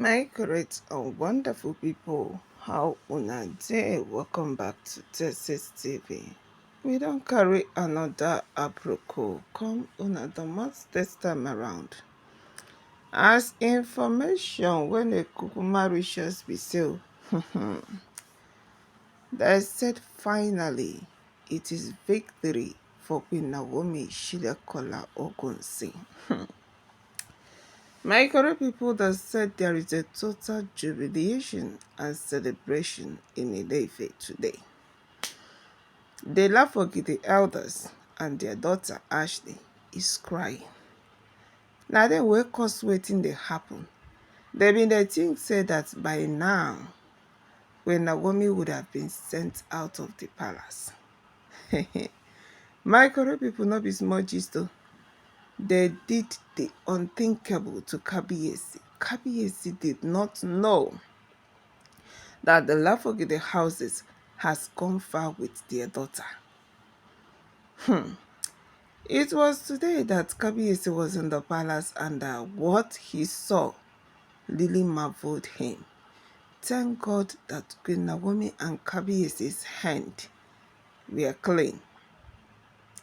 My great and wonderful people, how una dey? Welcome back to Texas TV. We don't carry another aproko come una the most this time around. As information when a kukuma reaches be so, they said finally it is victory for Queen Naomi Shilekola Ogunsi. My correct people that said there is a total jubilation and celebration in Ileife today. They laugh for the elders and their daughter Ashley is crying. Now they wake us waiting they happen. They been the think say that by now when Naomi would have been sent out of the palace. My correct people not be small gist though. They did the unthinkable to Kabiesi. Kabiesi did not know that the Lafogide houses has gone far with their daughter. It was today that Kabiesi was in the palace and what he saw really marveled him. Thank God that Queen Naomi and Kabiesi's hand were clean.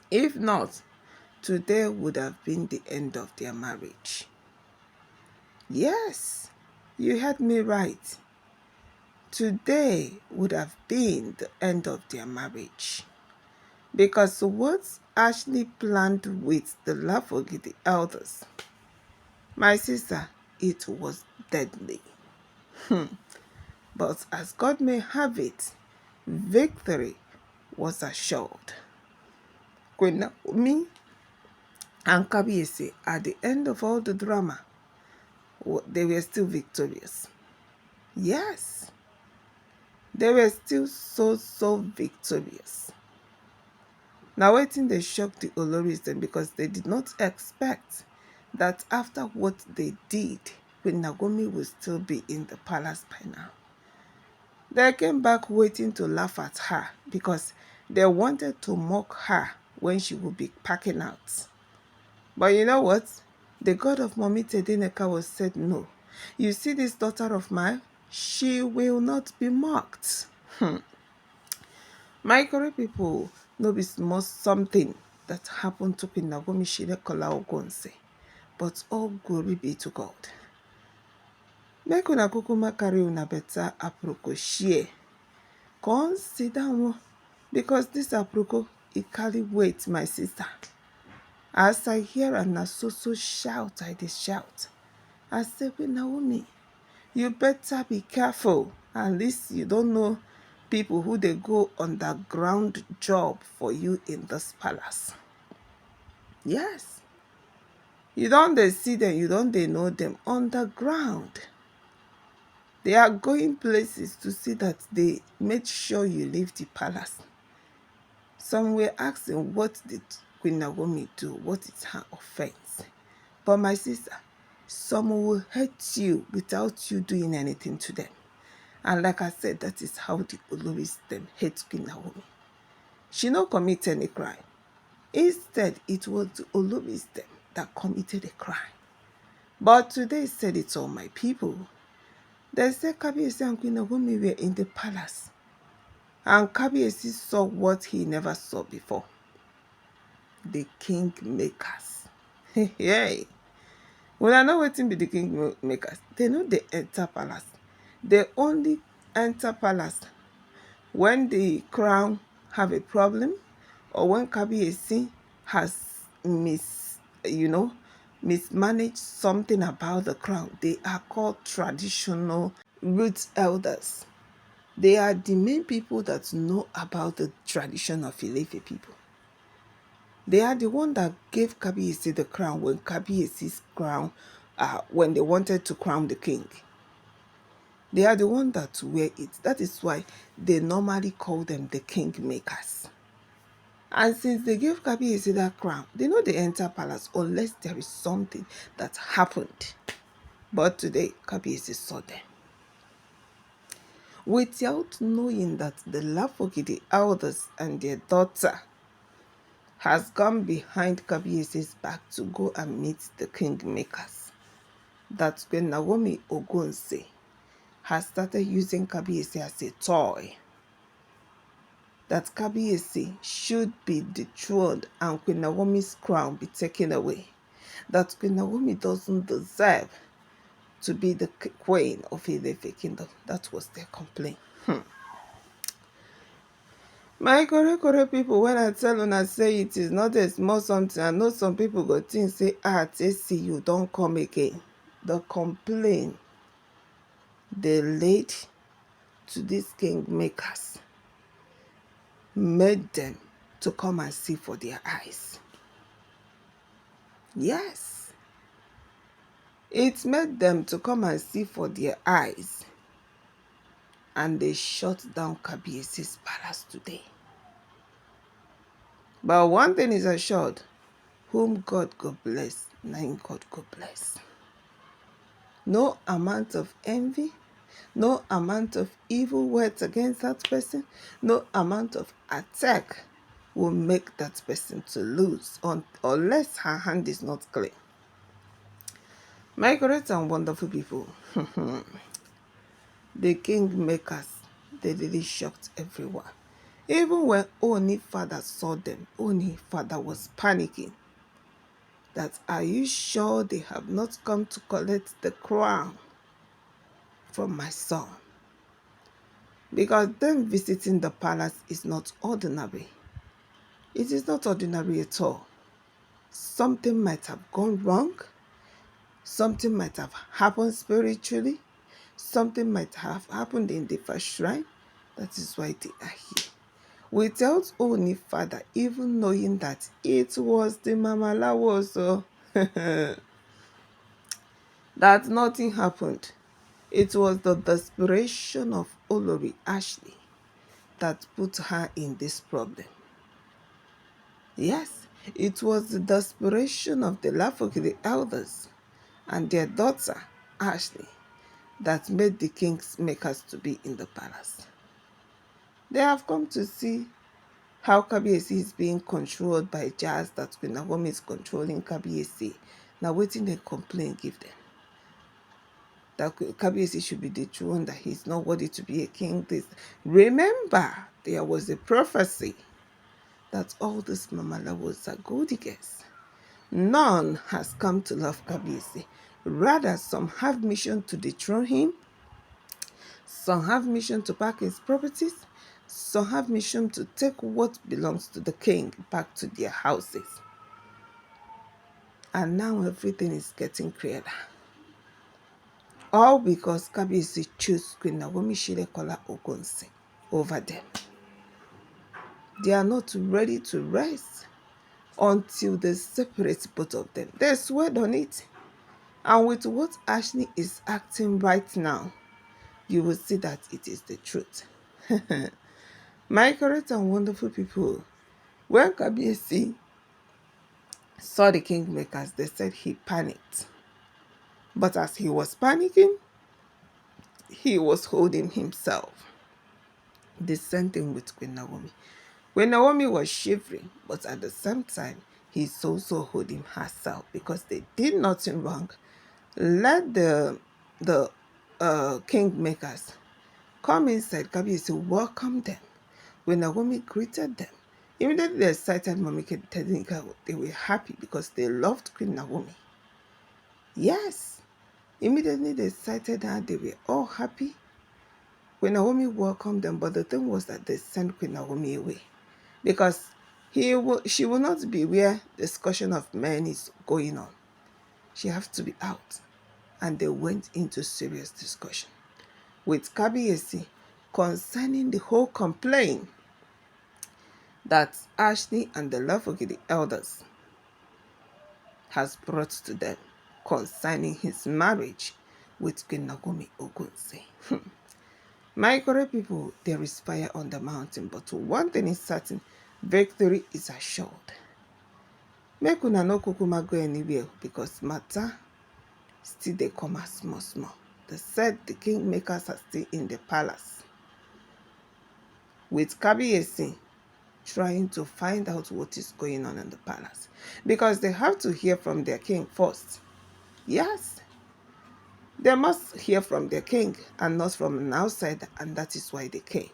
If not, today would have been the end of their marriage. Yes, you heard me right. Today would have been the end of their marriage. Because what Ashley planned with the Lafogidi elders, my sister, it was deadly. But as God may have it, victory was assured. Queen Naomi and Kabiesi, at the end of all the drama, they were still victorious. Yes, they were still so victorious. Now waiting they shocked the Oloris then because they did not expect that after what they did, Queen Naomi would still be in the palace by now. They came back waiting to laugh at her because they wanted to mock her when she would be packing out. But you know what? The God of Mommy Tedeneka was said no. You see this daughter of mine? She will not be mocked. My correct people, no be small something that happened to Queen Naomi Shilekola Ogunsi. But all glory be to God. Make una kukuma carry una better aproko share. Consider one because this aproko it carry weight, my sister. As I hear and so shout, I dey shout. I say, Queen Naomi, you better be careful. At least you don't know people who they go underground job for you in this palace. Yes. You don't they see them, you don't they know them underground. They are going places to see that they made sure you leave the palace. Some were asking, what did Queen Naomi do? What is her offense? But my sister, some will hate you without you doing anything to them. And like I said, that is how the Oloris them hate Queen Naomi. She no commit any crime. Instead, it was the Oloris them that committed a crime. But today said it's all my people. They said Kabiesi and Queen Naomi were in the palace. And Kabiesi saw what he never saw before. The Kingmakers. Hey. When I know wetin be the Kingmakers, they know they enter palace. They only enter palace when the crown have a problem or when Kabiesi has mismanaged something about the crown. They are called traditional root elders. They are the main people that know about the tradition of Ilefe people. They are the one that gave Kabiesi the crown when Kabiesi's crown, when they wanted to crown the king. They are the one that wear it. That is why they normally call them the Kingmakers. And since they gave Kabiesi that crown, they know they enter palace unless there is something that happened. But today, Kabiesi saw them. Without knowing that the Lafogidi elders and their daughter has gone behind Kabiesi's back to go and meet the Kingmakers. that when Naomi Ogunwusi has started using Kabiesi as a toy, that Kabiesi should be dethroned and Queen Naomi's crown be taken away, that Queen Naomi doesn't deserve to be the queen of Ilefe kingdom. That was their complaint. My correct people, when I tell una say it is not a small something, I know some people go think say, see you don't come again. The complaint they laid to these kingmakers made them to come and see for their eyes. Yes, it made them to come and see for their eyes, and they shut down Kabiesi's palace today. But one thing is assured, whom God go bless, nine God go bless. No amount of envy, no amount of evil words against that person, no amount of attack will make that person to lose unless her hand is not clean. My great and wonderful people, the kingmakers, they really shocked everyone. Even when Ooni father saw them, Ooni father was panicking. That, are you sure they have not come to collect the crown from my son? Because them visiting the palace is not ordinary. It is not ordinary at all. Something might have gone wrong. Something might have happened spiritually. Something might have happened in the first shrine. That is why they are here. Without Ooni father even knowing that it was the Mamalawo, so that nothing happened. It was the desperation of Olori Ashley that put her in this problem. Yes, it was the desperation of the Lafogidi elders and their daughter, Ashley, that made the kingmakers to be in the palace. They have come to see how Kabiesi is being controlled by jazz, that Queen Naomi is controlling Kabiesi. Now waiting they complain give them. That Kabiesi should be dethroned, that he's not worthy to be a king. Remember, there was a prophecy that all these Mamalawos are gold diggers. None has come to love Kabiesi. Rather, some have mission to dethrone him, some have mission to pack his properties, some have mission to take what belongs to the king back to their houses. And now everything is getting clearer. All because Kabiesi chose Queen Naomi Silekunola Ogunwusi over them. They are not ready to rest until they separate both of them. They swear on it. And with what Ashley is acting right now, you will see that it is the truth. My correct and wonderful people, when Kabiesi saw the kingmakers, they said he panicked. But as he was panicking, he was holding himself. The same thing with Queen Naomi. When Naomi was shivering, but at the same time, he's also holding herself because they did nothing wrong. Let the kingmakers come inside. Kabiesi welcomed them. When Naomi greeted them, immediately they sighted Mommy Tedenka. They were happy because they loved Queen Naomi. Yes, immediately they sighted her. They were all happy. Queen Naomi welcomed them, but the thing was that they sent Queen Naomi away because she will not be where discussion of men is going on. She has to be out. And they went into serious discussion with Kabiesi concerning the whole complaint that Ashley and the Lafogidi elders has brought to them concerning his marriage with Queen Naomi Ogunwusi. My correct people, there is fire on the mountain, but one thing is certain, victory is assured. Make una no kukuma go anywhere because matter still they come as small. They said the kingmakers are still in the palace with Kabiesi trying to find out what is going on in the palace because they have to hear from their king first. Yes, They must hear from their king and not from an outsider, and that is why they came.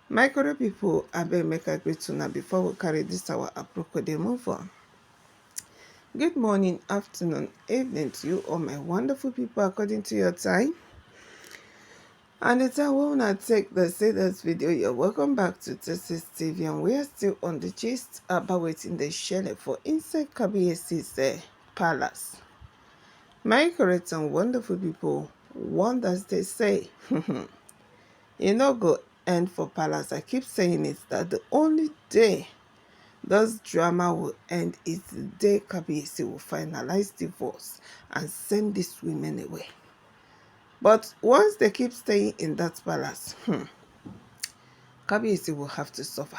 My correct people, abeg make I greet una before we carry this our aproko dey move on. Good morning, afternoon, evening to you all my wonderful people according to your time. And the time we una take the say this video, you're welcome back to Texas TV, and we are still on the gist about wetin dey shele for inside Kabiesi's palace. My correct and wonderful people, wonders they say, e no go end for palace. I keep saying it that the only day this drama will end is the day Kabiesi will finalize divorce and send these women away. But once they keep staying in that palace, Kabiesi will have to suffer.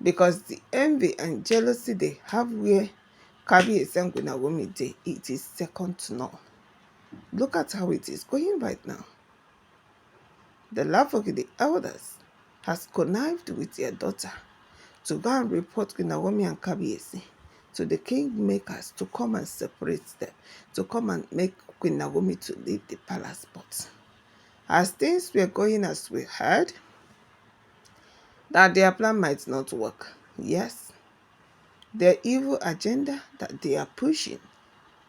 Because the envy and jealousy they have where Kabiesi and Queennaomi dey, it is second to none. Look at how it is going right now. The love of the elders has connived with their daughter to go and report Naomi and Kabiesi to the kingmakers to come and separate them, to come and make Queen Naomi to leave the palace. But as things were going as we heard, that their plan might not work. Yes, their evil agenda that they are pushing,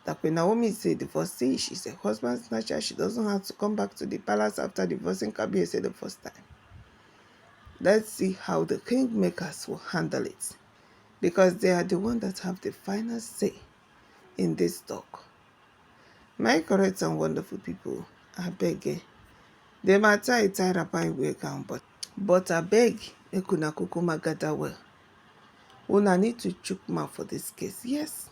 that Queen Naomi is a divorcee, she's a husband snatcher, she doesn't have to come back to the palace after divorcing Kabiesi the first time. Let's see how the kingmakers will handle it, because they are the ones that have the final say in this talk. My correct and wonderful people, I beg, the matter is tied up in way down, but I beg, make una kukuma gather well. Una need to chook mouth for this case. Yes.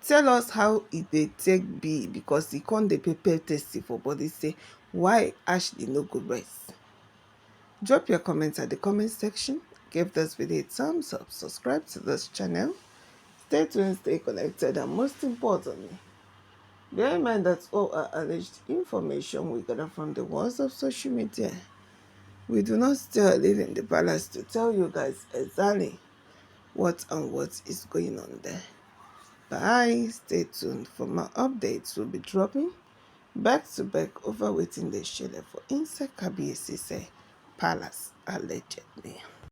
Tell us how it dey take be, because e con dey prepare tasty for body say why Ashley no go rest. Drop your comments at the comment section. Give this video a thumbs up. Subscribe to this channel. Stay tuned, stay connected, and most importantly, bear in mind that all are alleged information we gather from the walls of social media. We do not still live in the palace to tell you guys exactly what is going on there. Bye. Stay tuned for more updates. We'll be dropping back to back over waiting the shele for inside Kabiesi's palace allegedly.